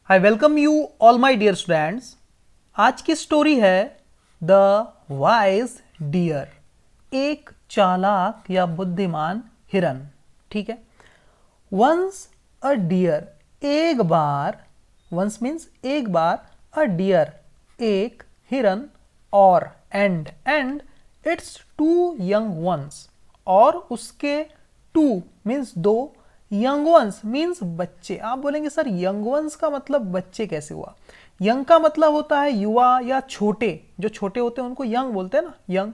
I welcome you all my dear students. आज की story है द वाइज डियर, एक चालाक या बुद्धिमान हिरन। ठीक है। वंस अ डियर, एक बार, वंस मीन्स एक बार, अ डियर एक हिरन, और and its two young ones, और उसके टू मीन्स दो, यंग वंस मीन्स बच्चे। आप बोलेंगे सर यंग वंस का मतलब बच्चे कैसे हुआ? यंग का मतलब होता है युवा या छोटे, जो छोटे होते हैं उनको यंग बोलते हैं ना, यंग।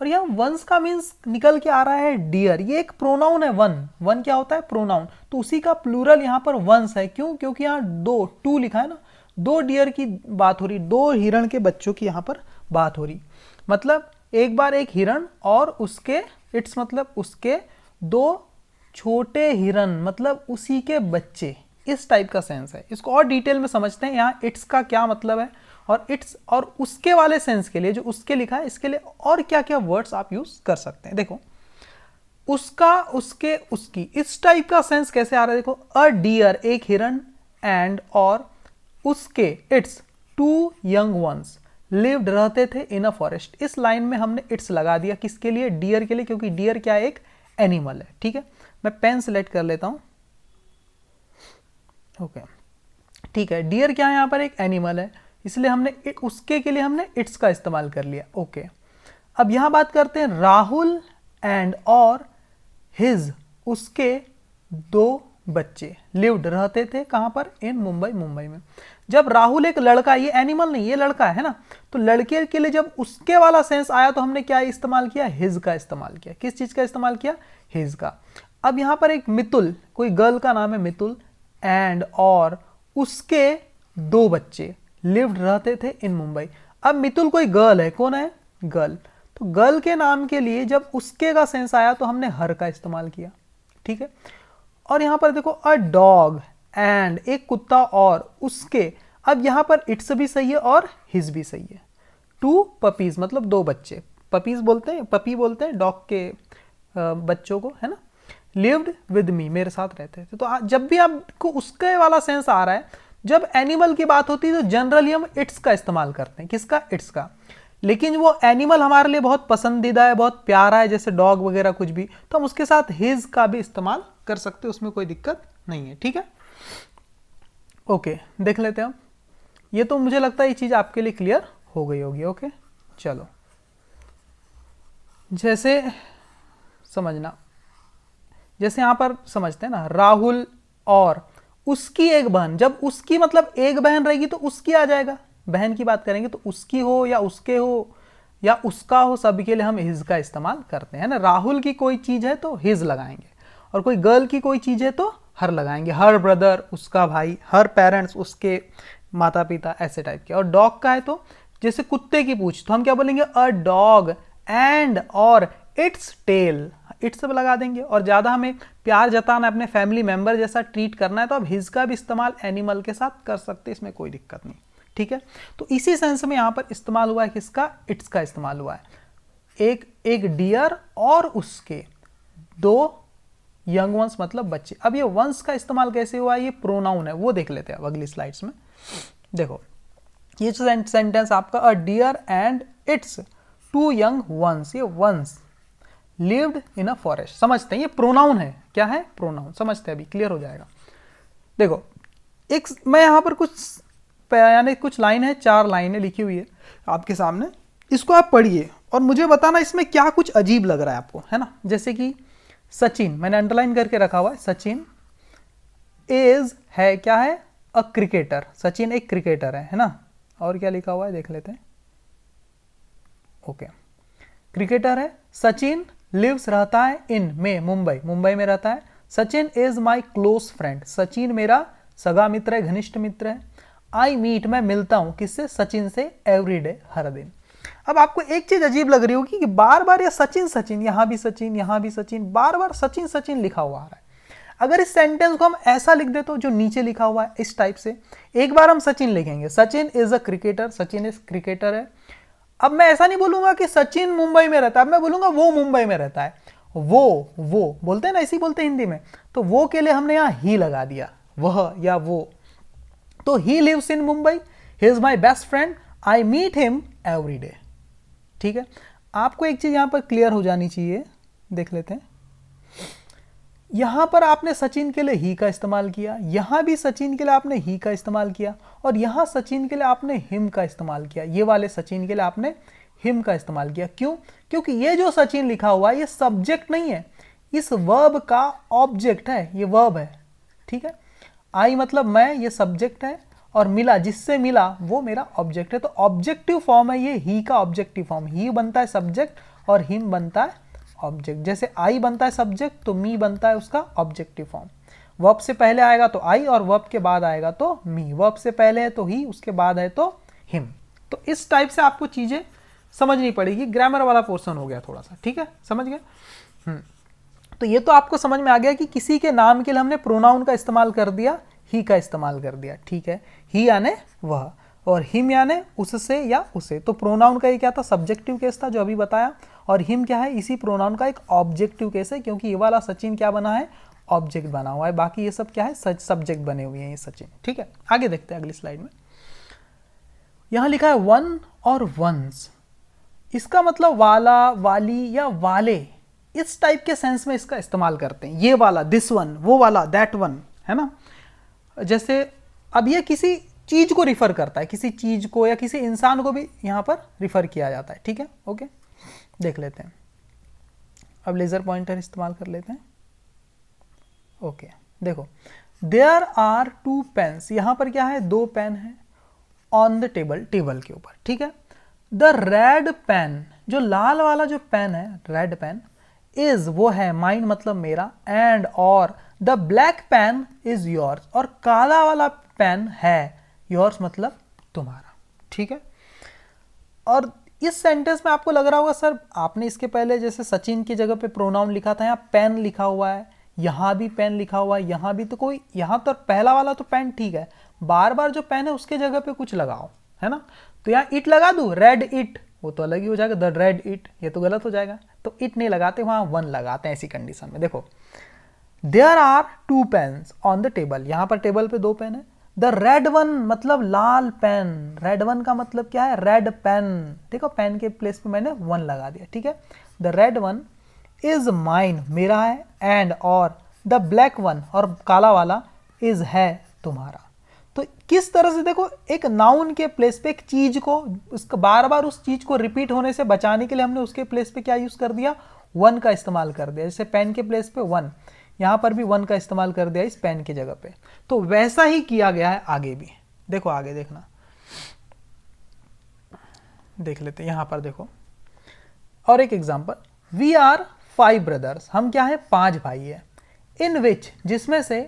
और यहाँ वंस का मीन्स निकल के आ रहा है डियर। ये एक प्रोनाउन है, वन क्या होता है? प्रोनाउन। तो उसी का प्लूरल यहाँ पर वंस है। क्यों? क्योंकि यहाँ दो, टू लिखा है ना, दो डियर की बात हो रही, दो हिरण के बच्चों की यहाँ पर बात हो रही। मतलब एक बार एक हिरण और उसके, इट्स मतलब उसके दो छोटे हिरन, मतलब उसी के बच्चे, इस टाइप का सेंस है। इसको और डिटेल में समझते हैं। यहाँ इट्स का क्या मतलब है, और इट्स और उसके वाले सेंस के लिए जो उसके लिखा है, इसके लिए और क्या क्या वर्ड्स आप यूज कर सकते हैं। देखो, उसका, उसके, उसकी, इस टाइप का सेंस कैसे आ रहा है? देखो, अ डियर एक हिरन, एंड और उसके, its two young ones lived रहते थे इन अ फॉरेस्ट। इस लाइन में हमने इट्स लगा दिया, किसके लिए? डियर के लिए, क्योंकि डियर क्या है? एक एनिमल है। ठीक है, मैं पेन सेलेक्ट कर लेता हूं। ओके, ठीक है। डियर क्या है? यहां पर एक एनिमल है, इसलिए हमने उसके के लिए हमने इट्स का इस्तेमाल कर लिया। ओके, अब यहां बात करते हैं राहुल एंड और हिज, उसके दो बच्चे लिव्ड रहते थे कहां पर? इन मुंबई, मुंबई में। जब राहुल एक लड़का, ये एनिमल नहीं, ये लड़का है ना, तो लड़के के लिए जब उसके वाला सेंस आया तो हमने क्या इस्तेमाल किया? हिज का इस्तेमाल किया। किस चीज का इस्तेमाल किया? हिज का। अब यहां पर एक मितुल, कोई गर्ल का नाम है मितुल, एंड और उसके दो बच्चे लिव्ड रहते थे इन मुंबई। अब मितुल कोई गर्ल है, कौन है? गर्ल। तो गर्ल के नाम के लिए जब उसके का सेंस आया तो हमने हर का इस्तेमाल किया। ठीक है। और यहां पर देखो, अ डॉग एंड एक कुत्ता और उसके, अब यहां पर इट्स भी सही है और हिज भी सही है। टू पपीज मतलब दो बच्चे, पपीज बोलते हैं, पपी बोलते हैं डॉग के बच्चों को, है ना। लिव्ड विद मी, मेरे साथ रहते थे। तो जब भी आपको उसके वाला सेंस आ रहा है, जब एनिमल की बात होती है तो जनरली हम इट्स का इस्तेमाल करते हैं। किसका? इट्स का। लेकिन वो एनिमल हमारे लिए बहुत पसंदीदा है, बहुत प्यारा है, जैसे डॉग वगैरह कुछ भी, तो हम उसके साथ हिज का भी इस्तेमाल कर सकते हैं, उसमें कोई दिक्कत नहीं है। ठीक है, ओके, देख लेते हैं हम। ये तो मुझे लगता है ये चीज आपके लिए क्लियर हो गई होगी। ओके, चलो, जैसे समझना, जैसे यहां पर समझते हैं ना, राहुल और उसकी एक बहन, जब उसकी मतलब एक बहन रहेगी तो उसकी आ जाएगा, बहन की बात करेंगे तो उसकी हो या उसके हो या उसका हो, सभी के लिए हम हिज का इस्तेमाल करते हैं ना। राहुल की कोई चीज है तो हिज लगाएंगे, और कोई गर्ल की कोई चीज है तो हर लगाएंगे। हर ब्रदर, उसका भाई, हर पेरेंट्स, उसके माता पिता, ऐसे टाइप के। और डॉग का है तो जैसे कुत्ते की पूंछ, तो हम क्या बोलेंगे? अ डॉग एंड और इट्स टेल, इट्स सब लगा देंगे। और ज्यादा हमें प्यार जताना, अपने फैमिली मेंबर जैसा ट्रीट करना है तो अब हिज का भी इस्तेमाल एनिमल के साथ कर सकते हैं, इसमें कोई दिक्कत नहीं। ठीक है, तो इसी सेंस में यहां पर इस्तेमाल हुआ है किसका? इट्स का इस्तेमाल हुआ है। एक डियर और उसके दो यंग वंस मतलब बच्चे। अब ये वंस का इस्तेमाल कैसे हुआ है? ये प्रोनाउन है, वो देख लेते हैं अब अगली स्लाइड्स में। देखो, ये सेंटेंस आपका, a deer and its two young ones, ये ones lived in a forest, समझते हैं ये प्रोनाउन है। क्या है? प्रोनाउन। समझते हैं, अभी क्लियर हो जाएगा। देखो, एक मैं यहां पर कुछ, यानी कुछ लाइन है, 4 लाइनें लिखी हुई है आपके सामने, इसको आप पढ़िए और मुझे बताना इसमें क्या कुछ अजीब लग रहा है आपको, है ना। जैसे कि सचिन, मैंने अंडरलाइन करके रखा हुआ है, सचिन इज है, क्या है? अ क्रिकेटर, सचिन एक क्रिकेटर है ना। और क्या लिखा हुआ है देख लेते हैं। ओके, क्रिकेटर है। सचिन लिव्स रहता है इन में, मुंबई, मुंबई में रहता है। Sachin is my close friend, Sachin मेरा सगा मित्र है, घनिष्ठ मित्र है। आई मीट, मैं मिलता हूं किससे? सचिन से, एवरी डे, हर दिन। अब आपको एक चीज अजीब लग रही होगी कि बार बार ये सचिन सचिन, यहां भी सचिन, यहां भी सचिन, बार बार सचिन सचिन लिखा हुआ आ रहा है। अगर इस सेंटेंस को हम ऐसा लिख दे तो जो नीचे लिखा हुआ है इस टाइप से, एक बार हम सचिन लिखेंगे, Sachin is a cricketer, Sachin is cricketer है। अब मैं ऐसा नहीं बोलूंगा कि सचिन मुंबई में रहता है, अब मैं बोलूंगा वो मुंबई में रहता है। वो बोलते हैं ना, ऐसे ही बोलते हैं हिंदी में, तो वो के लिए हमने यहां ही लगा दिया, वह या वो। तो he lives in Mumbai, he is my best friend, I meet him every day. ठीक है, आपको एक चीज यहां पर क्लियर हो जानी चाहिए, देख लेते हैं। यहां पर आपने सचिन के लिए ही का इस्तेमाल किया, यहां भी सचिन के लिए आपने ही का इस्तेमाल किया, और यहां सचिन के लिए आपने हिम का इस्तेमाल किया, ये वाले सचिन के लिए आपने हिम का इस्तेमाल किया। क्यों? क्योंकि ये जो सचिन लिखा हुआ है ये सब्जेक्ट नहीं है, इस वर्ब का ऑब्जेक्ट है, ये वर्ब है। ठीक है, आई मतलब मैं, ये सब्जेक्ट है, और मिला, जिससे मिला वो मेरा ऑब्जेक्ट है। तो ऑब्जेक्टिव फॉर्म है ये ही का ऑब्जेक्टिव फॉर्म। ही बनता है सब्जेक्ट और हिम बनता है ऑब्जेक्ट। जैसे आई बनता है सब्जेक्ट तो मी बनता है उसका ऑब्जेक्टिव फॉर्म। वर्ब से पहले आएगा तो आई और वर्ब के बाद आएगा तो मी। वर्ब से पहले है तो ही, उसके बाद है तो हिम। तो इस टाइप से आपको चीजें समझनी पड़ेगी। ग्रामर वाला पोर्शन हो गया थोड़ा सा, ठीक है, समझ गए। तो ये तो आपको समझ में आ गया कि किसी के नाम के लिए हमने प्रोनाउन का इस्तेमाल कर दिया, ही का इस्तेमाल कर दिया। ठीक है, ही यानी वह और हिम यानी उससे या उसे। तो प्रोनाउन का ये क्या था? सब्जेक्टिव केस था जो अभी बताया, और हिम क्या है? इसी प्रोनाउन का एक ऑब्जेक्टिव केस है, क्योंकि ये वाला सचिन क्या बना है? ऑब्जेक्ट बना हुआ है। बाकी ये सब क्या है? सब्जेक्ट बने हुए हैं ये सचिन। ठीक है, आगे देखते हैं अगली स्लाइड में। यहां लिखा है वन और वंस। इसका मतलब वाला, वाली या वाले, इस टाइप के सेंस में इसका इस्तेमाल करते हैं। ये वाला, दिस वन, वो वाला, दैट वन, है ना। जैसे अब ये किसी चीज को रिफर करता है, किसी चीज को या किसी इंसान को भी यहां पर रिफर किया जाता है। ठीक है, ओके, देख लेते हैं। अब लेजर पॉइंटर इस्तेमाल कर लेते हैं। ओके, देखो, देयर आर टू पेन्स। यहां पर क्या है? दो पेन है ऑन द टेबल, टेबल के ऊपर। ठीक है, द रेड पेन, जो लाल वाला जो पेन है, रेड पेन, इज वो है, माइन मतलब मेरा, एंड और the black pen is yours, और काला वाला पेन है, योर्स मतलब तुम्हारा। ठीक है, और इस सेंटेंस में आपको लग रहा होगा सर आपने इसके पहले जैसे सचिन की जगह पे प्रोनाउन लिखा था, यहाँ पेन लिखा हुआ है, यहाँ भी पेन लिखा हुआ है, यहाँ भी, तो कोई यहाँ तो पहला वाला तो पेन ठीक है, बार बार जो पेन है उसके जगह पे कुछ लगाओ, है ना। तो यहाँ इट लगा दूं, रेड इट, वो तो अलग ही हो जाएगा, द रेड इट, ये तो गलत हो जाएगा। तो इट नहीं लगाते, वहां वन लगाते हैं ऐसी कंडीशन में। देखो, there are two pens on the table, यहां पर टेबल पे दो पेन है। द रेड वन मतलब लाल पेन, रेड वन का मतलब क्या है? Red pen. देखो, पेन के प्लेस पे मैंने वन लगा दिया। ठीक है, the red one is mine, मेरा है, एंड और द ब्लैक वन, और काला वाला, इज है, तुम्हारा। तो किस तरह से देखो, एक नाउन के प्लेस पे एक चीज को, उसका बार बार उस चीज को रिपीट होने से बचाने के लिए हमने उसके प्लेस पे क्या यूज कर दिया? वन का इस्तेमाल कर दिया। जैसे पेन के प्लेस पे वन, यहां पर भी वन का इस्तेमाल कर दिया इस पेन की जगह पे। तो वैसा ही किया गया है आगे भी। देखो, आगे देखना, देख लेते हैं। यहां पर देखो, और एक एग्जांपल, वी आर 5 ब्रदर्स, हम क्या है? 5 भाई है। इन विच, जिसमें से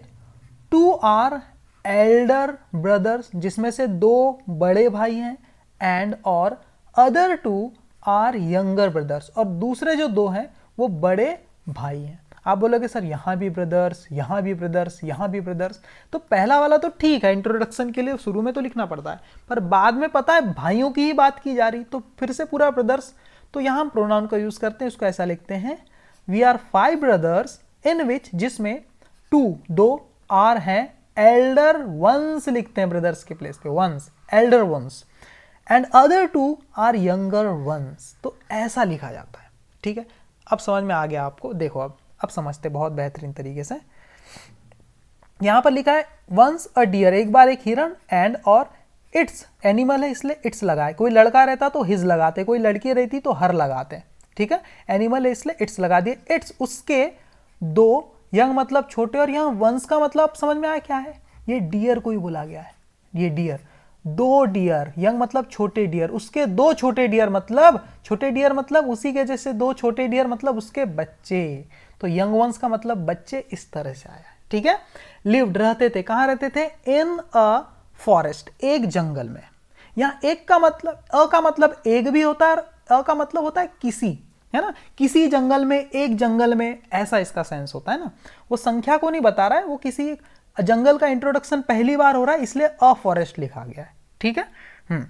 2 आर एल्डर ब्रदर्स, जिसमें से 2 बड़े भाई हैं, एंड और अदर 2 आर यंगर ब्रदर्स, और दूसरे जो 2 हैं वो बड़े भाई हैं। आप बोलोगे सर यहां भी ब्रदर्स, यहां भी ब्रदर्स, यहां भी ब्रदर्स। तो पहला वाला तो ठीक है, इंट्रोडक्शन के लिए शुरू में तो लिखना पड़ता है, पर बाद में पता है भाइयों की ही बात की जा रही, तो फिर से पूरा ब्रदर्स। तो यहां हम प्रोनाउन का यूज करते हैं, उसको ऐसा लिखते हैं, वी आर 5 ब्रदर्स इन विच, जिसमें 2 आर हैं, एल्डर वंस लिखते हैं ब्रदर्स के प्लेस पे, ones, elder ones, and other 2 are younger ones. तो ऐसा लिखा जाता है। ठीक है, अब समझ में आ गया आपको। देखो, अब समझते बहुत बेहतरीन तरीके से। यहां पर लिखा है वंस अ डियर, एक बार एक हिरण, एंड और इट्स, एनिमल है इसलिए इट्स लगाए। कोई लड़का रहता तो हिज लगाते, कोई लड़की रहती तो हर लगाते। ठीक है, एनिमल है इसलिए इट्स लगा दिए। इट्स, उसके 2, यंग मतलब छोटे, और यहां वंस का मतलब समझ में आया क्या है? ये डियर को ही बोला गया है, ये डियर, 2 डियर, यंग मतलब छोटे डियर, उसके 2 छोटे डियर, मतलब छोटे डियर मतलब उसी के जैसे 2 छोटे डियर मतलब उसके बच्चे। तो यंग वंस का मतलब बच्चे, इस तरह से आया। ठीक है, लिव्ड, रहते थे, कहां रहते थे? इन अ फॉरेस्ट, एक जंगल में। यहां एक का मतलब, अ का मतलब एक भी होता है, और अ का मतलब होता है किसी, है ना, किसी जंगल में, एक जंगल में, ऐसा इसका सेंस होता है ना। वो संख्या को नहीं बता रहा है, वो किसी जंगल का इंट्रोडक्शन पहली बार हो रहा है, इसलिए अ फॉरेस्ट लिखा गया है। ठीक है,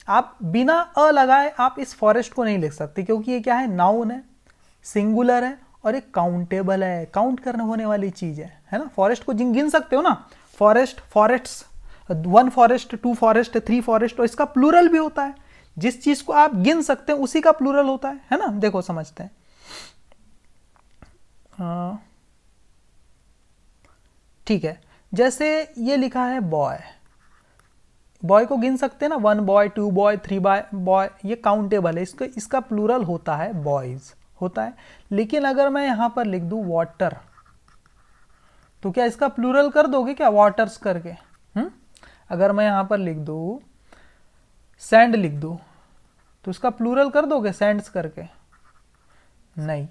आप बिना अ लगाए आप इस फॉरेस्ट को नहीं लिख सकते, क्योंकि ये क्या है? नाउन है, सिंगुलर है, और एक काउंटेबल है, काउंट करने होने वाली चीज है ना। फॉरेस्ट को गिन सकते हो ना, forest, forests, 1 forest, 2 forest, 3 forest, और इसका प्लूरल भी होता है। जिस चीज को आप गिन सकते हैं उसी का प्लूरल होता है ना। देखो समझते हैं। ठीक है, जैसे ये लिखा है बॉय, बॉय को गिन सकते हैं ना, 1 बॉय, 2 बॉय, 3 बॉय, ये काउंटेबल है। इसका प्लूरल होता है बॉयज होता है। लेकिन अगर मैं यहां पर लिख दूं वाटर, तो क्या इसका प्लूरल कर दोगे क्या वाटर्स करके? अगर मैं यहां पर लिख दूं सैंड लिख दूं, तो इसका प्लूरल कर दोगे सैंड्स करके? नहीं,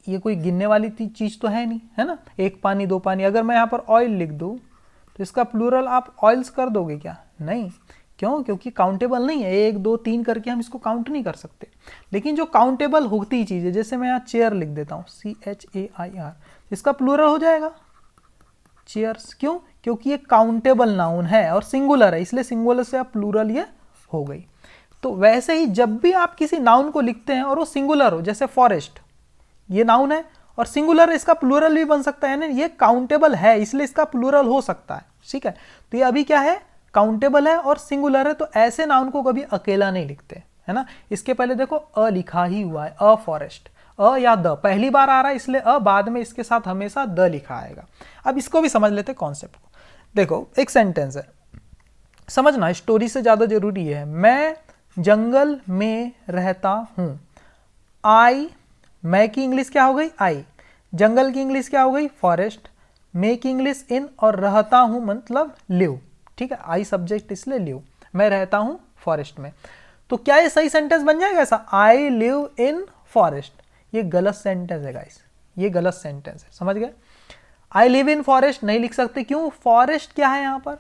ये कोई गिनने वाली चीज तो है नहीं, है ना। 1 पानी 2 पानी। अगर मैं यहां पर ऑयल लिख दूं, तो इसका प्लूरल आप ऑयल्स कर दोगे क्या? नहीं। क्यों? क्योंकि काउंटेबल नहीं है। 1 2 3 करके हम इसको काउंट नहीं कर सकते। लेकिन जो काउंटेबल होती चीज है, जैसे मैं यहाँ चेयर लिख देता हूँ, CHAIR, इसका प्लूरल हो जाएगा चेयर्स। क्यों? क्योंकि ये काउंटेबल नाउन है और सिंगुलर है, इसलिए सिंगुलर से आप प्लूरल ये हो गई। तो वैसे ही जब भी आप किसी नाउन को लिखते हैं और वो सिंगुलर हो, जैसे फॉरेस्ट, ये नाउन है और सिंगुलर, इसका प्लूरल भी बन सकता है ना, ये काउंटेबल है इसलिए इसका प्लूरल हो सकता है। ठीक है, तो ये अभी क्या है, काउंटेबल है और सिंगुलर है, तो ऐसे नाउन को कभी अकेला नहीं लिखते, है ना। इसके पहले देखो अ लिखा ही हुआ है, अ फॉरेस्ट, अ या द, पहली बार आ रहा है इसलिए अ, बाद में इसके साथ हमेशा द लिखा आएगा। अब इसको भी समझ लेते कॉन्सेप्ट को। देखो एक सेंटेंस है, समझना स्टोरी से ज्यादा जरूरी है। मैं जंगल में रहता हूं। आई, मैं की इंग्लिश क्या हो गई? आई। जंगल की इंग्लिश क्या हो गई? फॉरेस्ट। मैं की इंग्लिश इन, और रहता हूं मतलब लिव। ठीक है, आई सब्जेक्ट इसलिए लिव, मैं रहता हूं फॉरेस्ट में। तो क्या ये सही सेंटेंस बन जाएगा ऐसा? I live in forest? ये गलत सेंटेंस है गाइस, ये गलत सेंटेंस है, समझ गए। आई लिव इन फॉरेस्ट नहीं लिख सकते। क्यों? फॉरेस्ट क्या है यहां पर?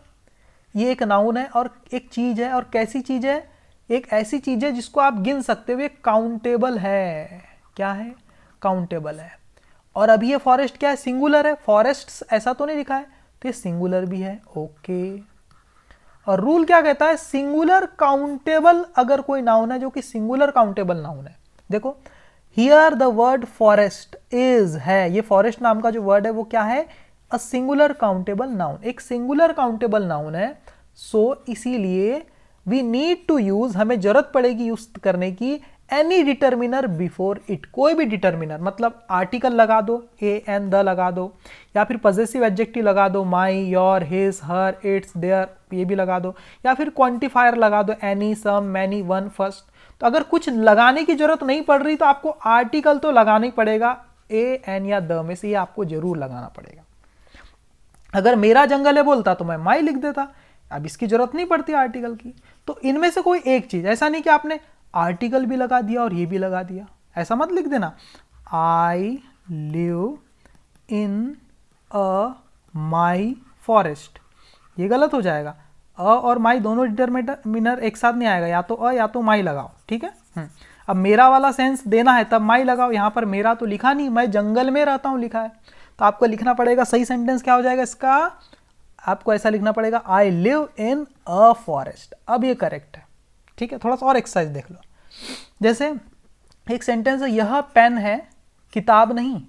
ये एक नाउन है और एक चीज है, और कैसी चीज है? एक ऐसी चीज है जिसको आप गिन सकते हो, ये काउंटेबल है। क्या है? काउंटेबल है। और अभी ये फॉरेस्ट क्या है? सिंगुलर है। फॉरेस्ट ऐसा तो नहीं लिखा है, तो ये सिंगुलर भी है। ओके, और रूल क्या कहता है? सिंगुलर काउंटेबल अगर कोई नाउन है जो कि सिंगुलर काउंटेबल नाउन है, देखो here the word forest is है, ये फॉरेस्ट नाम का जो वर्ड है वो क्या है? अ सिंगुलर काउंटेबल नाउन, एक सिंगुलर काउंटेबल नाउन है। सो इसीलिए वी नीड टू यूज, हमें जरूरत पड़ेगी यूज करने की एनी डिटर्मिनर बिफोर इट, कोई भी डिटर्मिनर, मतलब आर्टिकल लगा दो, ए एन द लगा दो, या फिर पॉजेसिव एडजेक्टिव लगा दो, my, your, his, her, its, their, ये भी लगा दो, या फिर क्वांटिफायर लगा दो, any, some, many, one, first. तो अगर कुछ लगाने की जरूरत नहीं पड़ रही तो आपको आर्टिकल तो लगाना ही पड़ेगा, ए एन या द में से ये आपको जरूर लगाना पड़ेगा। अगर मेरा जंगल है बोलता तो मैं माई लिख देता, अब इसकी जरूरत नहीं पड़ती आर्टिकल की। तो इनमें से कोई एक चीज, ऐसा नहीं कि आपने आर्टिकल भी लगा दिया और ये भी लगा दिया, ऐसा मत लिख देना। I live in a my forest, ये गलत हो जाएगा। अ और माई दोनों डिटर्मिनर एक साथ नहीं आएगा, या तो अ या तो माई लगाओ। ठीक है, अब मेरा वाला सेंस देना है तब माई लगाओ। यहां पर मेरा तो लिखा नहीं, मैं जंगल में रहता हूं लिखा है, तो आपको लिखना पड़ेगा, सही सेंटेंस क्या हो जाएगा इसका? आपको ऐसा लिखना पड़ेगा, I live in a forest. अब ये करेक्ट है। ठीक है, थोड़ा सा और एक्सरसाइज देख लो। जैसे एक सेंटेंस है, यह पेन है किताब नहीं,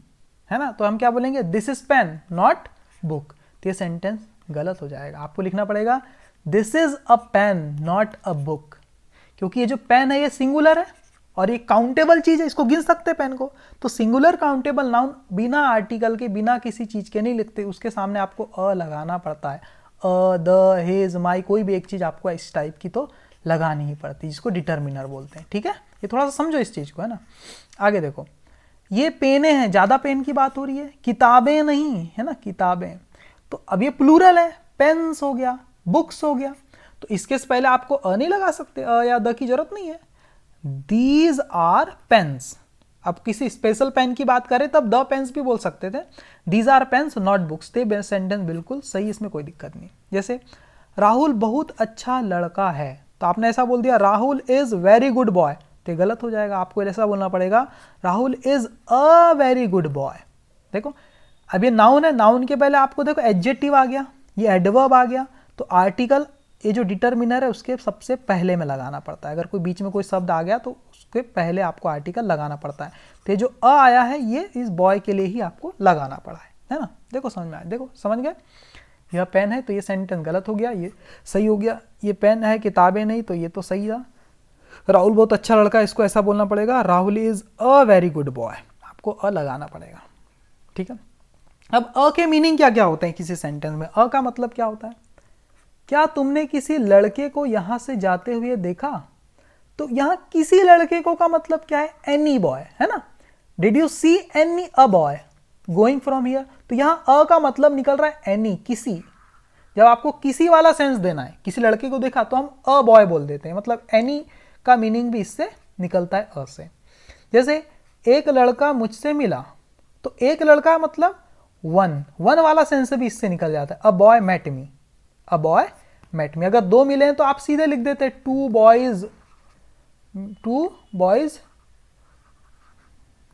है ना, तो हम क्या बोलेंगे? This is pen not book. तो ये सेंटेंस गलत हो जाएगा, आपको लिखना पड़ेगा this is a pen not a book, क्योंकि ये जो पेन है ये सिंगुलर है और ये काउंटेबल चीज है, इसको गिन सकते हैं पेन को। तो सिंगुलर काउंटेबल नाउन बिना आर्टिकल के, बिना किसी चीज के नहीं लिखते, उसके सामने आपको अ लगाना पड़ता है। अ, द, हिज, माई, कोई भी एक चीज आपको इस टाइप की तो लगानी ही पड़ती है, जिसको डिटर्मिनर बोलते हैं। ठीक है, ये थोड़ा सा समझो इस चीज को, है ना। आगे देखो, ये पेने हैं, ज्यादा पेन की बात हो रही है, किताबें नहीं, है ना, किताबें। तो अब ये प्लूरल है, पेन्स हो गया, बुक्स हो गया, तो इसके से पहले आपको अ नहीं लगा सकते, अ या द की जरूरत नहीं है। दीज आर पेन्स, अब किसी स्पेशल पेन की बात करें तब द पेन्स भी बोल सकते थे। These are pens not books, the sentence बिल्कुल सही, इसमें कोई दिक्कत नहीं। जैसे राहुल बहुत अच्छा लड़का है, तो आपने ऐसा बोल दिया Rahul is very good boy, तो गलत हो जाएगा, आपको ऐसा बोलना पड़ेगा Rahul is a very good boy. देखो अब ये नाउन है, नाउन के पहले आपको देखो एडजेक्टिव आ गया, ये एडवर्ब आ गया, तो आर्टिकल ये जो डिटर्मिनर है उसके सबसे पहले में लगाना पड़ता है। अगर कोई बीच में कोई शब्द आ गया तो उसके पहले आपको आर्टिकल लगाना पड़ता है। तो ये जो अ आया है ये इस बॉय के लिए ही आपको लगाना पड़ा है ना। देखो समझ में आया, देखो समझ गए। यह पेन है, तो ये सेंटेंस गलत हो गया, ये सही हो गया। ये पेन है, किताबें नहीं, तो ये तो सही था। राहुल बहुत अच्छा लड़का है, इसको ऐसा बोलना पड़ेगा, Rahul is a very good boy, आपको अ लगाना पड़ेगा, ठीक है। अब अ के मीनिंग क्या क्या होते हैं किसी सेंटेंस में? अ का मतलब क्या होता है? क्या तुमने किसी लड़के को यहां से जाते हुए देखा? तो यहां किसी लड़के को का मतलब क्या है? एनी बॉय, है ना। Did you see any a boy going from here? तो यहां अ का मतलब निकल रहा है एनी, किसी। जब आपको किसी वाला सेंस देना है, किसी लड़के को देखा तो हम अ बॉय बोल देते हैं, मतलब एनी का मीनिंग भी इससे निकलता है अ से। जैसे एक लड़का मुझसे मिला, तो एक लड़का मतलब वन, वन वाला सेंस भी इससे निकल जाता है। A boy met me, a boy met me. अगर दो मिले हैं तो आप सीधे लिख देते हैं two boys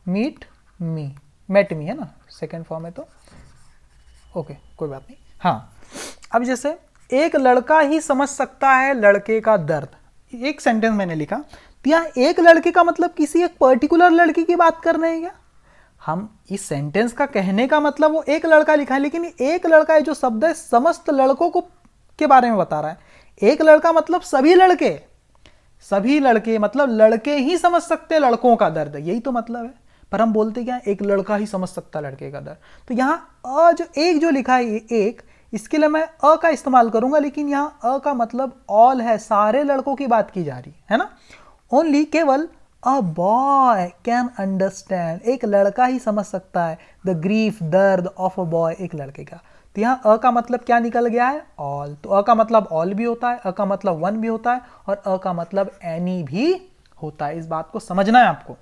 meet me, met me है ना, सेकेंड फॉर्म है तो ओके, कोई बात नहीं। हाँ, अब जैसे एक लड़का ही समझ सकता है लड़के का दर्द, एक सेंटेंस मैंने लिखा, तो यहाँ एक लड़के का मतलब किसी एक पर्टिकुलर लड़की की बात कर रहे हैं क्या? हम इस सेंटेंस का कहने का मतलब वो एक लड़का लिखा है, लेकिन एक लड़का है जो शब्द है समस्त लड़कों को के बारे में बता रहा है। एक लड़का मतलब सभी लड़के, सभी लड़के मतलब लड़के ही समझ सकते हैं लड़कों का दर्द, यही तो मतलब है। पर हम बोलते क्या, एक लड़का ही समझ सकता लड़के का दर्द। तो यहाँ अ जो एक जो लिखा है एक, इसके लिए मैं अ का इस्तेमाल करूंगा, लेकिन यहाँ अ का मतलब ऑल है, सारे लड़कों की बात की जा रही है ना। ओनली, केवल अ बॉय कैन अंडरस्टैंड, एक लड़का ही समझ सकता है द ग्रीफ, दर्द ऑफ अ बॉय, एक लड़के का। तो यहाँ अ का मतलब क्या निकल गया है? ऑल। तो अ का मतलब ऑल भी होता है, अ का मतलब वन भी होता है, और अ का मतलब एनी भी होता है। इस बात को समझना है आपको।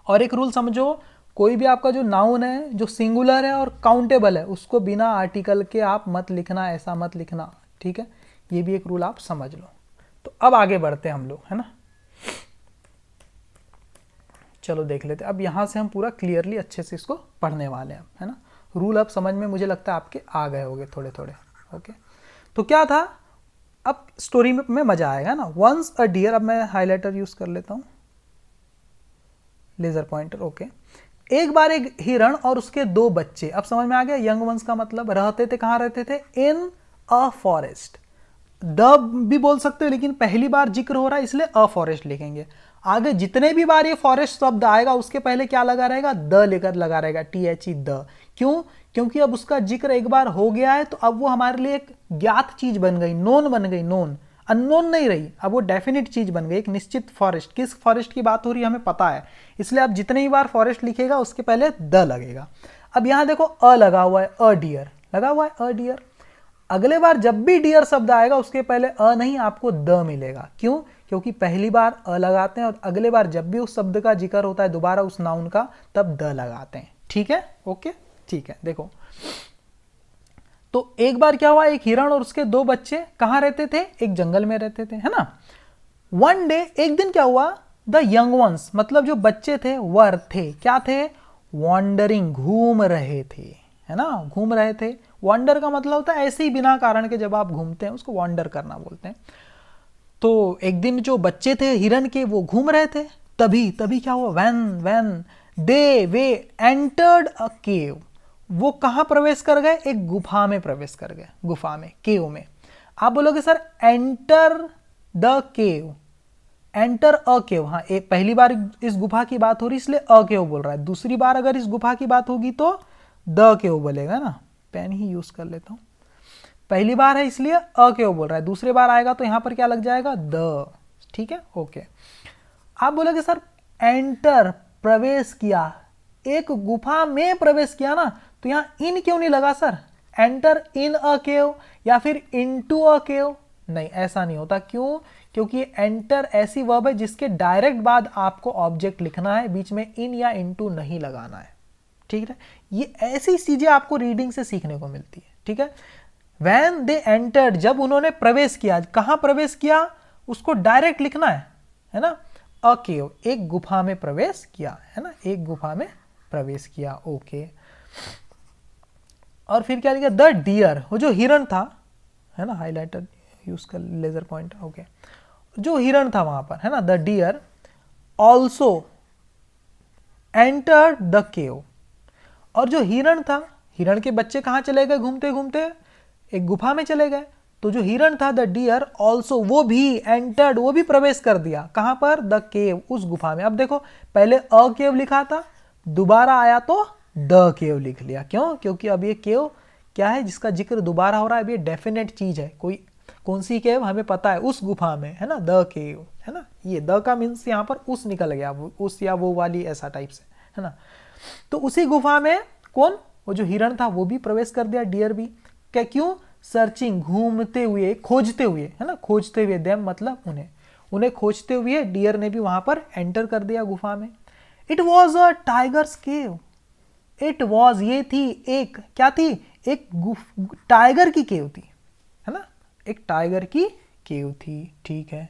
और एक रूल समझो, कोई भी आपका जो नाउन है, जो सिंगुलर है और काउंटेबल है, उसको बिना आर्टिकल के आप मत लिखना, ऐसा मत लिखना, ठीक है। ये भी एक रूल आप समझ लो। तो अब आगे बढ़ते हैं हम लोग, है ना। चलो देख लेते हैं। अब यहाँ से हम पूरा क्लियरली अच्छे से इसको पढ़ने वाले हैं, है ना। रूल अब समझ में मुझे लगता है आपके आ गए होंगे थोड़े थोड़े। ओके, तो क्या था, अब स्टोरी में मजा आएगा ना। वंस अ डियर, अब मैं हाईलाइटर यूज कर लेता हूँ, लेजर पॉइंटर, ओके। एक बार एक हिरण और उसके दो बच्चे, अब समझ में आ गया यंग वंस का मतलब, रहते थे, कहाँ रहते थे? इन अ फॉरेस्ट। द भी बोल सकते हो, लेकिन पहली बार जिक्र हो रहा है इसलिए अ फॉरेस्ट लिखेंगे। आगे जितने भी बार ये फॉरेस्ट शब्द आएगा उसके पहले क्या लगा रहेगा? द लेकर लगा रहेगा, THE द। क्यों? क्योंकि अब उसका जिक्र एक बार हो गया है, तो अब वो हमारे लिए एक ज्ञात चीज बन गई, नोन बन गई, नोन, अननोन नहीं रही, अब वो डेफिनेट चीज बन गई, एक निश्चित फॉरेस्ट। किस फॉरेस्ट की बात हो रही है हमें पता है, इसलिए अब जितने ही बार फॉरेस्ट लिखेगा उसके पहले द लगेगा। अब यहां देखो अ लगा हुआ है, अ डियर लगा हुआ है, अ डियर। अगले बार जब भी डियर शब्द आएगा उसके पहले अ नहीं, आपको द मिलेगा। क्यों? क्योंकि पहली बार अ लगाते हैं और अगले बार जब भी उस शब्द का जिक्र होता है दोबारा उस नाउन का, तब द लगाते हैं, ठीक है। ओके, ठीक है। देखो, तो एक बार क्या हुआ, एक हिरण और उसके दो बच्चे कहां रहते थे? एक जंगल में रहते थे, है ना। वन डे, एक दिन क्या हुआ, द यंग वंस मतलब जो बच्चे थे वर थे, क्या थे? वॉन्डरिंग, घूम रहे थे, है ना, घूम रहे थे। वॉन्डर का मतलब होता है ऐसे ही बिना कारण के जब आप घूमते हैं उसको वॉन्डर करना बोलते हैं। तो एक दिन जो बच्चे थे हिरन के वो घूम रहे थे, तभी तभी क्या हुआ, वैन दे वे एंटर्ड अ केव, वो कहां प्रवेश कर गए? एक गुफा में प्रवेश कर गए, गुफा में, केव में। आप बोलोगे sir enter the cave, enter a cave, हाँ, एक पहली बार इस गुफा की बात हो रही इसलिए अ केव बोल रहा है, दूसरी बार अगर इस गुफा की बात होगी तो द केव बोलेगा ना। पेन ही यूज कर लेता हूं, पहली बार है इसलिए अ केव बोल रहा है, दूसरी बार आएगा तो यहां पर क्या लग जाएगा? द, ठीक है, ओके। आप बोलोगे सर एंटर, प्रवेश किया, एक गुफा में प्रवेश किया ना, तो यहां इन क्यों नहीं लगा सर? एंटर इन अ केव या फिर इनटू अ केव, नहीं, ऐसा नहीं होता। क्यों? क्योंकि एंटर ऐसी वर्ब है जिसके डायरेक्ट बाद आपको ऑब्जेक्ट लिखना है, बीच में इन या इनटू नहीं लगाना है, ठीक है। ये ऐसी चीजें आपको रीडिंग से सीखने को मिलती है, ठीक है। वैन दे एंटर्ड, जब उन्होंने प्रवेश किया, कहां प्रवेश किया उसको डायरेक्ट लिखना है ना। अ केव, एक गुफा में प्रवेश किया, है ना, एक गुफा में प्रवेश किया, ओके। और फिर क्या लिखा? द डियर, वो जो हिरण था, है ना, हाईलाइटर यूज कर, लेजर पॉइंटर, ओके। जो हिरण था वहां पर, है ना, the deer also entered the cave, और जो हिरण था, हिरण के बच्चे कहां चले गए घूमते घूमते? एक गुफा में चले गए। तो जो हिरण था द डियर ऑल्सो, वो भी एंटर्ड, वो भी प्रवेश कर दिया। कहां पर? द केव, उस गुफा में। अब देखो पहले अ केव लिखा था, दोबारा आया तो द केव लिख लिया। क्यों? क्योंकि अब ये केव क्या है जिसका जिक्र दोबारा हो रहा है, अब ये डेफिनेट चीज है। कोई कौन सी केव हमें पता है, उस गुफा में, है ना, द केव, है ना। ये द का मीन्स यहाँ पर उस निकल गया, उस या वो वाली ऐसा टाइप से, है ना। तो उसी गुफा में कौन? वो जो हिरण था वो भी प्रवेश कर दिया, डियर भी। क्या? क्यों? सर्चिंग, घूमते हुए, खोजते हुए, है ना, खोजते हुए, देम मतलब उन्हें खोजते हुए डियर ने भी वहां पर एंटर कर दिया गुफा में। It was a tigers cave. It was, ये थी एक, क्या थी? एक टाइगर की केव थी, है ना, एक टाइगर की केव थी। ठीक है,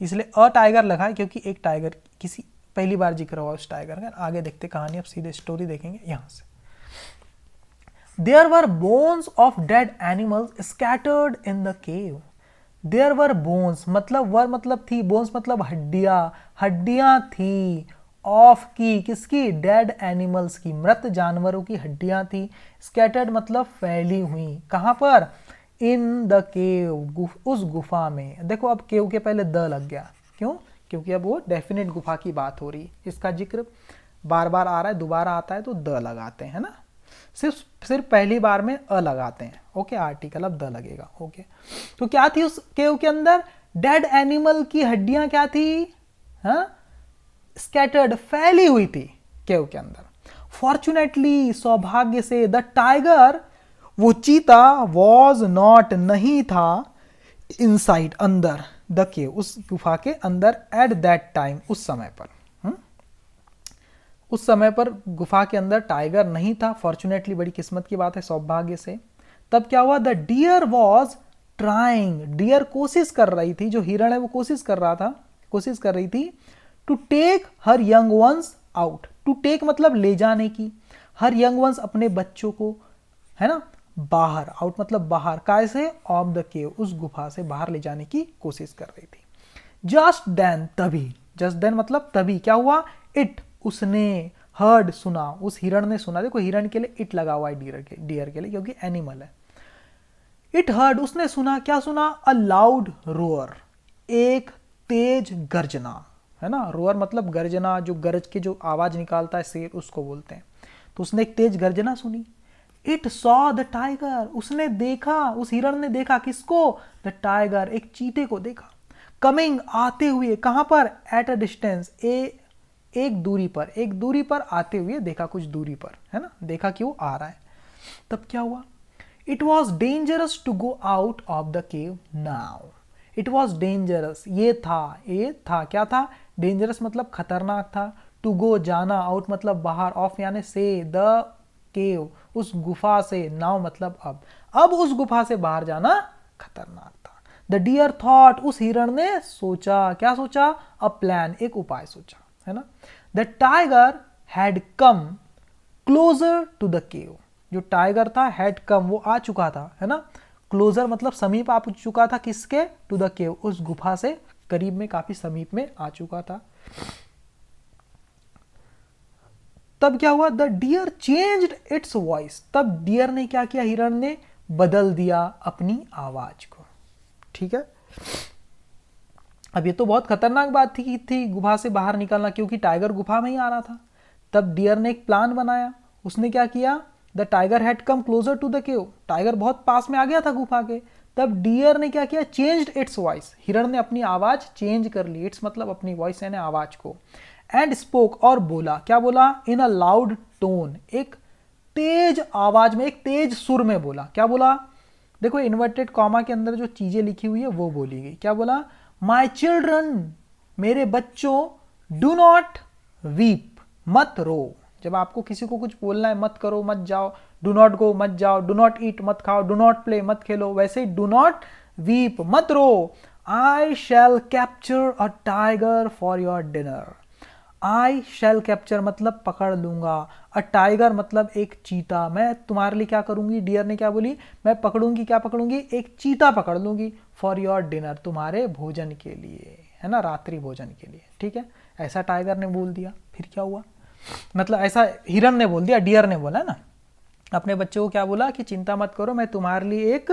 इसलिए अ टाइगर लगा क्योंकि एक टाइगर, किसी पहली बार जिक्र हुआ उस टाइगर का। आगे देखते कहानी, अब सीधे स्टोरी देखेंगे यहां से। There were bones of dead animals scattered in the cave. There were bones, मतलब वर मतलब थी, bones मतलब हड्डियां, हड्डियां थी, ऑफ की, किसकी? डेड एनिमल्स की, मृत जानवरों की हड्डियां थी। स्कैटर्ड मतलब फैली हुई। कहां पर? इन द केव, उस गुफा में। देखो अब केव के पहले द लग गया, क्यों? क्योंकि अब वो डेफिनेट गुफा की बात हो रही, इसका जिक्र बार बार आ रहा है, दोबारा आता है तो द लगाते हैं ना, सिर्फ पहली बार में अ लगाते हैं। ओके, आर्टिकल अब द लगेगा। ओके, तो क्या थी उस केव के अंदर? डेड एनिमल की हड्डियां क्या थी? हाँ, स्कैटर्ड, फैली हुई थी केव के अंदर। फॉर्चुनेटली, सौभाग्य से, द टाइगर, वो चीता, वॉज नॉट, नहीं था, इनसाइड, अंदर, द केव, उस गुफा के अंदर, एट दैट टाइम, उस समय पर। उस समय पर गुफा के अंदर टाइगर नहीं था। फॉर्चुनेटली, बड़ी किस्मत की बात है, सौभाग्य से। तब क्या हुआ? The deer was trying, deer कोशिश कर रही थी, जो हिरण है वो कोशिश कर रही थी to take her young ones out. To take मतलब ले जाने की, हर यंग वंस अपने बच्चों को, है ना, बाहर, आउट मतलब बाहर, कैसे? ऑफ द केव, उस गुफा से बाहर ले जाने की कोशिश कर रही थी। जस्ट देन, तभी, जस्ट देन मतलब तभी, क्या हुआ? इट, उसने, हर्ड, सुना, उस हिरण ने सुना। देखो हिरण के लिए इट लगा हुआ है, डियर के लिए, क्योंकि एनिमल है। इट हर्ड, उसने सुना, क्या सुना? अ लाउड रोअर, एक तेज गर्जना, है ना। रोअर मतलब गर्जना, जो गरज के जो आवाज निकालता है शेर, उसको बोलते हैं। तो उसने एक तेज गर्जना सुनी। इट सॉ द टाइगर, उसने देखा, उस हिरण ने देखा, किसको? द टाइगर, एक चीते को देखा। कमिंग, आते हुए, कहां पर? एट अ डिस्टेंस, एक दूरी पर आते हुए देखा, कुछ दूरी पर, है ना, देखा कि वो आ रहा है। तब क्या हुआ? It was dangerous to go out of the cave now. It was dangerous, ये था, क्या था? डेंजरस मतलब खतरनाक था। टू गो, जाना, आउट मतलब बाहर, ऑफ यानी से, द केव, उस गुफा से, नाउ मतलब अब उस गुफा से बाहर जाना खतरनाक था। द डियर थॉट, उस हिरण ने सोचा, क्या सोचा? अ प्लान, एक उपाय सोचा, है ना। The tiger had come closer to the cave, जो टाइगर था, हैड कम, वो आ चुका था, है ना। क्लोजर मतलब समीप आ चुका था, किसके? टू द केव, उस गुफा से करीब में, काफी समीप में आ चुका था। तब क्या हुआ? The deer changed its voice, तब डियर ने क्या किया? हिरण ने बदल दिया अपनी आवाज को। ठीक है, अब ये तो बहुत खतरनाक बात थी गुफा से बाहर निकलना, क्योंकि टाइगर गुफा में ही आ रहा था। तब डियर ने एक प्लान बनाया। उसने क्या किया? The tiger had come closer to the cave, tiger बहुत पास में आ गया था गुफा के। तब डियर ने क्या किया? चेंज्ड इट्स वॉइस, हिरण ने अपनी आवाज चेंज कर ली। इट्स मतलब अपनी वॉइस यानी आवाज को। एंड स्पोक, और बोला, क्या बोला? इन अ लाउड टोन, एक तेज आवाज में, एक तेज सुर में बोला। क्या बोला? देखो इन्वर्टेड कॉमा के अंदर जो चीजें लिखी हुई है वो बोली गई। क्या बोला? माई चिल्ड्रन, मेरे बच्चों, डू नॉट वीप, मत रो। जब आपको किसी को कुछ बोलना है, मत करो, मत जाओ, डू नॉट गो, मत जाओ, डू नॉट ईट, मत खाओ, डू नॉट प्ले, मत खेलो, वैसे डू नॉट वीप, मत रो। I shall capture a tiger for your dinner. I shall capture मतलब पकड़ लूंगा, अ टाइगर मतलब एक चीता, मैं तुम्हारे लिए क्या करूंगी? डियर ने क्या बोली? मैं पकड़ूंगी, क्या पकड़ूंगी? एक चीता पकड़ लूंगी, फॉर योर डिनर, तुम्हारे भोजन के लिए, है ना, रात्रि भोजन के लिए। ठीक है, ऐसा टाइगर ने बोल दिया। फिर क्या हुआ? मतलब ऐसा हिरण ने बोल दिया, डियर ने बोला ना। अपने बच्चे को क्या बोला कि चिंता मत करो, मैं तुम्हारे लिए एक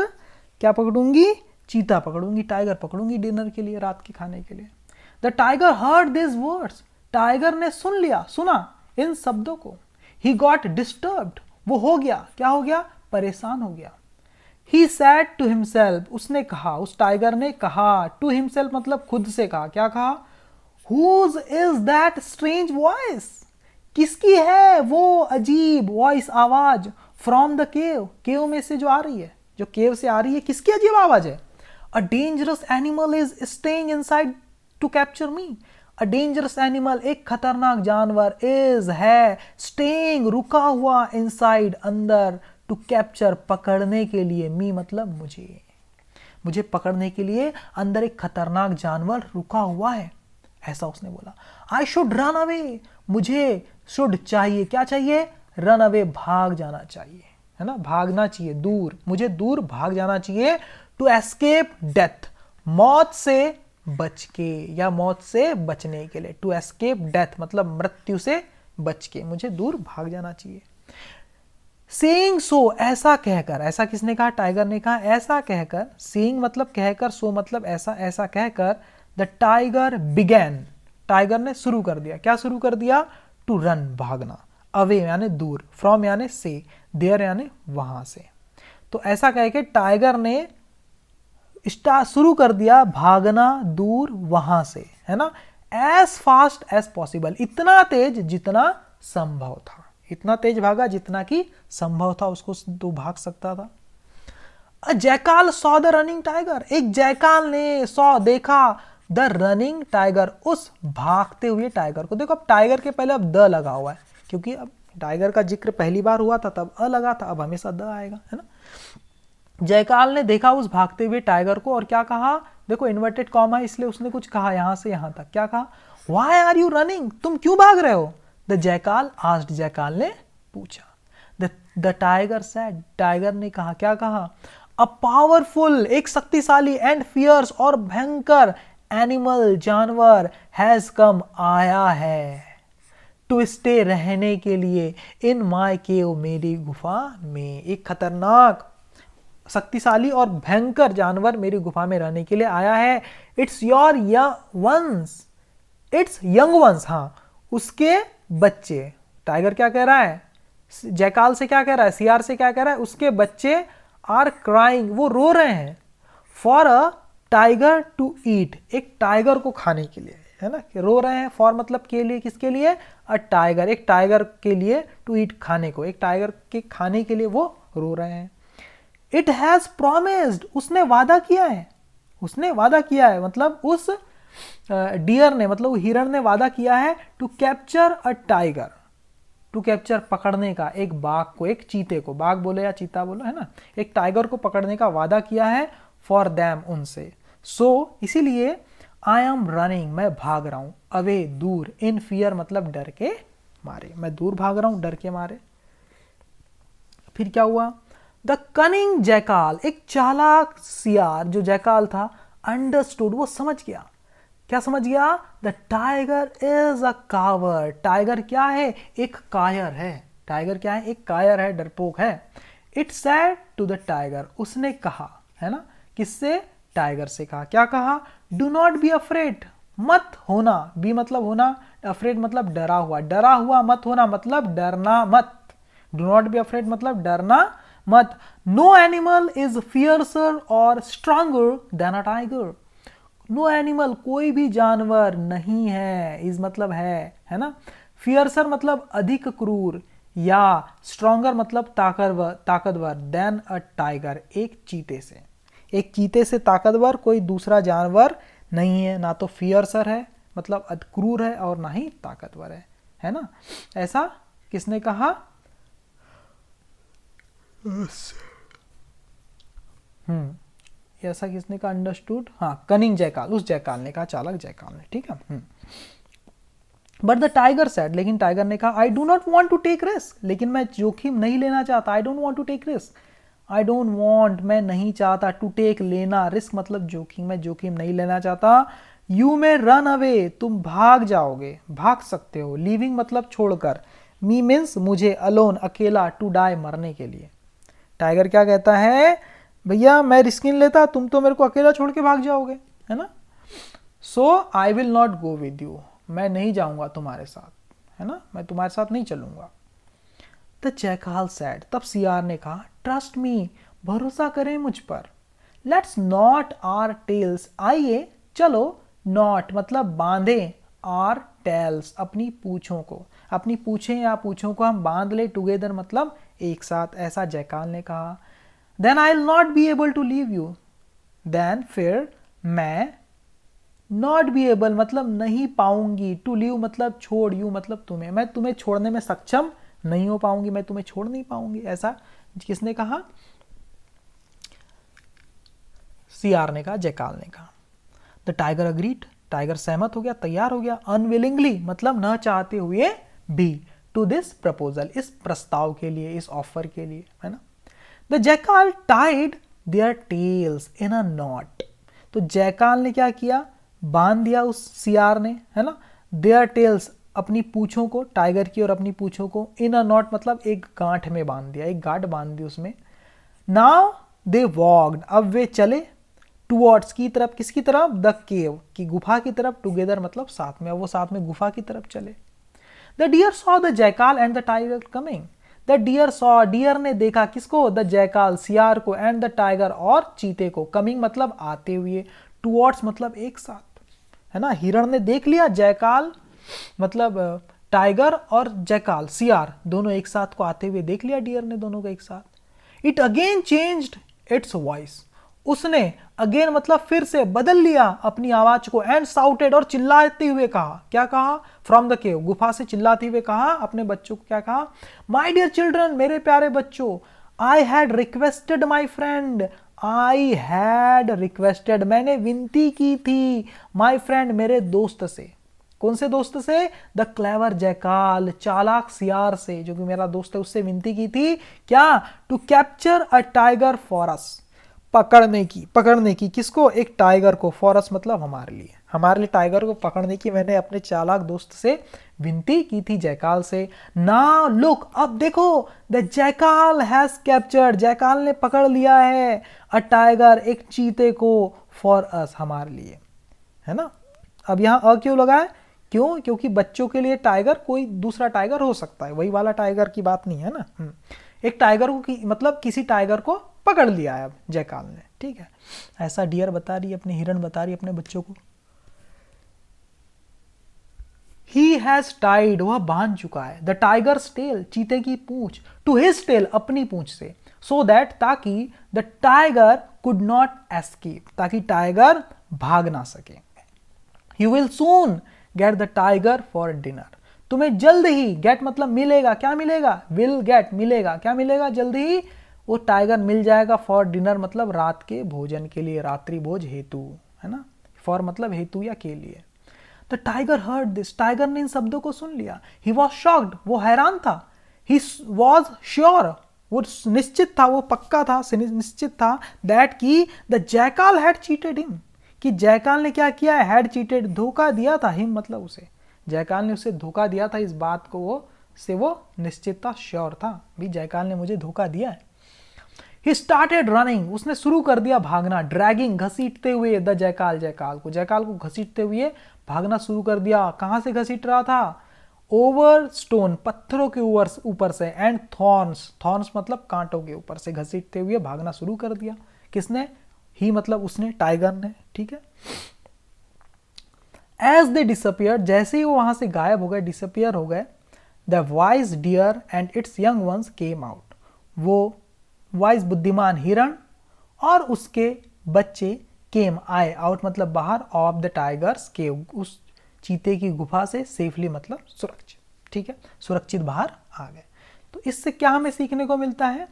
क्या पकड़ूंगी, चीता पकड़ूंगी, टाइगर पकड़ूंगी डिनर के लिए, रात के खाने के लिए। The tiger heard this words, tiger ने सुन लिया, सुना इन शब्दों को। ही गॉट डिस्टर्ब्ड, वो हो गया, क्या हो गया, परेशान हो गया। ही सैड टू हिमसेल्फ, उसने कहा, उस टाइगर ने कहा, टू हिमसेल्फ मतलब खुद से कहा, क्या कहा, whose is that strange voice, किसकी है वो अजीब वॉइस, आवाज, फ्रॉम द केव, केव में से जो आ रही है, जो केव से आ रही है, किसकी अजीब आवाज है। A dangerous animal is staying inside to capture me, a dangerous animal, एक खतरनाक जानवर, इज है, स्टेइंग रुका हुआ, इनसाइड अंदर, टू कैप्चर पकड़ने के लिए, मी मतलब मुझे, मुझे पकड़ने के लिए अंदर एक खतरनाक जानवर रुका हुआ है, ऐसा उसने बोला। आई शुड रन अवे, मुझे शुड चाहिए, क्या चाहिए, रन अवे, भाग जाना चाहिए, है ना, भागना चाहिए दूर, मुझे दूर भाग जाना चाहिए। टू एस्केप डेथ, मौत से बच के या मौत से बचने के लिए, टू एस्केप डेथ मतलब मृत्यु से बच के, मुझे दूर भाग जाना चाहिए। सेइंग सो, ऐसा कहकर, ऐसा किसने कहा, टाइगर ने कहा, ऐसा कहकर, सेइंग मतलब कहकर, सो मतलब ऐसा, ऐसा कहकर, द टाइगर बिगैन, टाइगर ने शुरू कर दिया, क्या शुरू कर दिया, टू रन भागना, अवे यानी दूर, फ्रॉम यानी से, देयर यानी वहां से। तो ऐसा कह के टाइगर ने शुरू कर दिया भागना दूर वहां से, है ना, एज फास्ट एज पॉसिबल, इतना तेज जितना संभव था, इतना तेज भागा जितना कि संभव था उसको तो भाग सकता था। A jackal saw the running tiger, एक जैकाल ने सॉ देखा, द रनिंग टाइगर, उस भागते हुए टाइगर को। देखो अब टाइगर के पहले अब द लगा हुआ है, क्योंकि अब टाइगर का जिक्र पहली बार हुआ था तब अ लगा था, अब हमेशा द आएगा, है ना। जयकाल ने देखा उस भागते हुए टाइगर को और क्या कहा, देखो इन्वर्टेड कॉमा इसलिए उसने कुछ कहा यहां से यहां तक, क्या कहा, व्हाई आर यू रनिंग, तुम क्यों भाग रहे हो। द जयकाल आस्क्ड, जयकाल ने पूछा। द टाइगर सेड, टाइगर ने कहा, क्या कहा, अ पावरफुल, एक शक्तिशाली, एंड फियर्स और भयंकर, एनिमल जानवर, हैज कम आया है, टू स्टे रहने के लिए, इन माई केव मेरी गुफा में, एक खतरनाक शक्तिशाली और भयंकर जानवर मेरी गुफा में रहने के लिए आया है। Its your ones, its young ones, हाँ उसके बच्चे, टाइगर क्या कह रहा है, जयकाल से क्या कह रहा है, सीआर से क्या कह रहा है, उसके बच्चे आर क्राइंग, वो रो रहे हैं, for a tiger to eat, एक टाइगर को खाने के लिए, है ना, रो रहे हैं, फॉर मतलब के लिए, किसके लिए, अ टाइगर, एक टाइगर के लिए, टू ईट खाने को, एक टाइगर के खाने के लिए वो रो रहे हैं। इट हैज प्रोमिस्ड, उसने वादा किया है, उसने वादा किया है मतलब उस डियर ने, मतलब हिरण ने वादा किया है, to capture a tiger, to capture पकड़ने का, एक बाघ को, एक चीते को, बाघ बोले या चीता बोलो, है ना, एक टाइगर को पकड़ने का वादा किया है, फॉर देम उनसे, सो इसीलिए आई एम रनिंग, मैं भाग रहा हूं, अवे दूर, इन फियर मतलब डर के मारे, मैं दूर भाग रहा हूं डर के मारे। फिर क्या हुआ, द कनिंग जैकाल, एक चालाक सियार जो जैकाल था, अंडरस्टूड, वो समझ गया, क्या समझ गया, the tiger is a coward, tiger क्या है, एक कायर है, टाइगर क्या है, एक कायर है, डरपोक है। It said to the tiger, उसने कहा, है ना, किससे, टाइगर से कहा, क्या कहा, डू नॉट बी अफ्रेड, मत होना, बी मतलब होना, अफ्रेड मतलब डरा हुआ, डरा हुआ मत होना मतलब डरना मत, डू नॉट बी अफ्रेड मतलब डरना मत। नो एनिमल इज फियर्सर और stronger than a tiger, no animal, कोई भी जानवर नहीं है, इज मतलब है ना, फियर्सर मतलब अधिक क्रूर, या स्ट्रॉन्गर मतलब ताकतवर, देन अ टाइगर, एक चीते से, एक चीते से ताकतवर कोई दूसरा जानवर नहीं है, ना तो फियर्सर है मतलब क्रूर है और ना ही ताकतवर है ना, ऐसा किसने कहा, ऐसा किसने कहा, अंडरस्टूड, हाँ कनिंग जयकाल, उस जयकाल ने कहा, चालक जयकाल ने, ठीक है। बट द टाइगर सेड, लेकिन टाइगर ने कहा, I do not want to take risk, लेकिन मैं जोखिम नहीं लेना चाहता, I don't want to take risk, I don't want मैं नहीं चाहता, टू टेक लेना, रिस्क मतलब जोखिम, मैं जोखिम नहीं लेना चाहता। यू में रन अवे, तुम भाग जाओगे, भाग सकते हो, लीविंग मतलब छोड़कर, मी मीन्स मुझे, अलोन अकेला, टू डाई मरने के लिए। टाइगर क्या कहता है, भैया मैं रिस्क नहीं लेता, तुम तो मेरे को अकेला छोड़ के भाग जाओगे, है ना। So I will not go with you, मैं नहीं जाऊंगा तुम्हारे साथ, है ना, मैं तुम्हारे साथ नहीं चलूंगा। द जैकाल सैड, तब सियार ने कहा, ट्रस्ट मी, भरोसा करें मुझ पर। लेट्स नॉट आर टेल्स, आइए चलो, नॉट मतलब बांधे, आर टेल्स अपनी पूछों को, अपनी पूछें या पूछों को हम बांध ले, टुगेदर मतलब एक साथ, ऐसा जैकाल ने कहा। Then I will not be able to leave you, then फिर मैं, नॉट बी एबल मतलब नहीं पाऊंगी, टू लीव मतलब छोड़, यू मतलब तुम्हें, मैं तुम्हें छोड़ने में सक्षम नहीं हो पाऊंगी, मैं तुम्हें छोड़ नहीं पाऊंगी, ऐसा किसने कहा, सियार ने कहा, जैकाल ने कहा। द टाइगर अग्रीड, टाइगर सहमत हो गया, तैयार हो गया, अनविलिंगली मतलब न चाहते हुए भी, टू दिस प्रपोजल, इस प्रस्ताव के लिए, इस ऑफर के लिए, है ना। The jackal tied their tails in a knot, तो जैकाल ने क्या किया, बांध दिया उस सियार ने, है ना, देयर टेल्स अपनी पूछों को, टाइगर की और अपनी पूछों को, इन अ नॉट मतलब एक गांठ में बांध दिया, एक गांठ बांध दी उसमें। नाउ दे वॉक्ड, अब वे चले, टुवर्ड्स की तरफ, किसकी तरफ, द केव की गुफा की तरफ, टुगेदर मतलब साथ में, वो साथ में गुफा की तरफ चले। The deer saw the jackal and the tiger coming, the deer saw, deer ने देखा किसको, द जैकाल सियार को, एंड द टाइगर और चीते को, कमिंग मतलब आते हुए, टुवर्ड्स मतलब एक साथ, है ना। हिरण ने देख लिया, जैकाल मतलब टाइगर और जैकाल सियार दोनों एक साथ को आते हुए देख लिया डियर ने दोनों को एक साथ। It again changed its voice, उसने अगेन मतलब फिर से बदल लिया अपनी आवाज को, एंड साउटेड और चिल्लाते हुए कहा, क्या कहा, फ्रॉम द केव, गुफा से चिल्लाते हुए कहा अपने बच्चों को, क्या कहा, माय डियर चिल्ड्रन, मेरे प्यारे बच्चों, I had requested my friend, I had requested मैंने विनती की थी, माई फ्रेंड मेरे दोस्त से, कौन से दोस्त से, द क्लेवर जैकाल, चालाक सियार से, जो कि मेरा दोस्त है, उससे विनती की थी, क्या, to capture a tiger for us, पकड़ने की किसको, एक टाइगर को, फॉरस मतलब हमारे लिए टाइगर को पकड़ने की मैंने अपने चालाक दोस्त से विनती की थी, जैकाल से। नाउ लुक, अब देखो, the jackal has captured, jackal ने पकड़ लिया है, अ टाइगर एक चीते को, फॉर अस हमारे लिए, है ना। अब यहाँ अ क्यों लगा है, क्यों, क्योंकि बच्चों के लिए टाइगर कोई दूसरा टाइगर हो सकता है, वही वाला टाइगर की बात नहीं है ना। एक टाइगर को मतलब किसी टाइगर को पकड़ लिया है अब जैकाल ने, ठीक है, ऐसा डियर बता रही है, अपने हिरण बता रही है अपने बच्चों को। ही हैज टाइड, वह बांध चुका है, द टाइगर्स टेल, चीते की पूंछ, टू हिज टेल, अपनी पूंछ से, सो दैट ताकि, the tiger could not escape, ताकि टाइगर भाग ना सके। You will soon get the tiger for dinner, तुम्हें जल्द ही, गेट मतलब मिलेगा, क्या मिलेगा, विल गेट मिलेगा, क्या मिलेगा, जल्द ही वो टाइगर मिल जाएगा, फॉर डिनर मतलब रात के भोजन के लिए, रात्रि भोज हेतु, है ना, फॉर मतलब हेतु या के लिए। The tiger heard this, tiger ने इन शब्दों को सुन लिया, ही वॉज शॉक्ड, वो हैरान था, ही वॉज श्योर, वो निश्चित था, वो पक्का था, निश्चित था, दैट की the jackal had cheated him, कि जैकाल ने क्या किया है, हैड चीटेड धोखा दिया था, हिम मतलब उसे, जैकाल ने उसे धोखा दिया था, इस बात को वो निश्चित था, श्योर था, भी जैकाल ने मुझे धोखा दिया है। He started running, उसने शुरू कर दिया भागना, ड्रैगिंग घसीटते हुए, द जैकाल, जैकाल को घसीटते हुए भागना शुरू कर दिया। कहां से घसीट रहा था, ओवर स्टोन, पत्थरों के ऊपर से, एंड थॉर्न्स मतलब कांटों के ऊपर से घसीटते हुए भागना शुरू कर दिया, किसने, ही मतलब उसने, टाइगर ने, ठीक है। एज दे डिसअपियर, जैसे ही वो वहां से गायब हो गए, डिसअपियर हो गए, the wise deer and its young ones came out, वो वाइज बुद्धिमान हिरण और उसके बच्चे केम आए, आउट मतलब बाहर, ऑफ द टाइगर्स केव, उस चीते की गुफा से, सेफली मतलब सुरक्षित, ठीक है, सुरक्षित बाहर आ गए। तो इससे क्या हमें सीखने को मिलता है,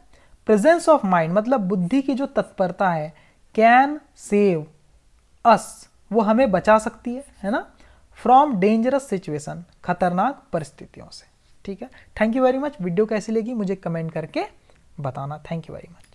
प्रेजेंस ऑफ माइंड मतलब बुद्धि की जो तत्परता है, कैन सेव अस, वो हमें बचा सकती है ना, फ्रॉम डेंजरस सिचुएशन, खतरनाक परिस्थितियों से, ठीक है। Thank you very much. Video कैसी लगी मुझे कमेंट करके बताना। Thank you very much.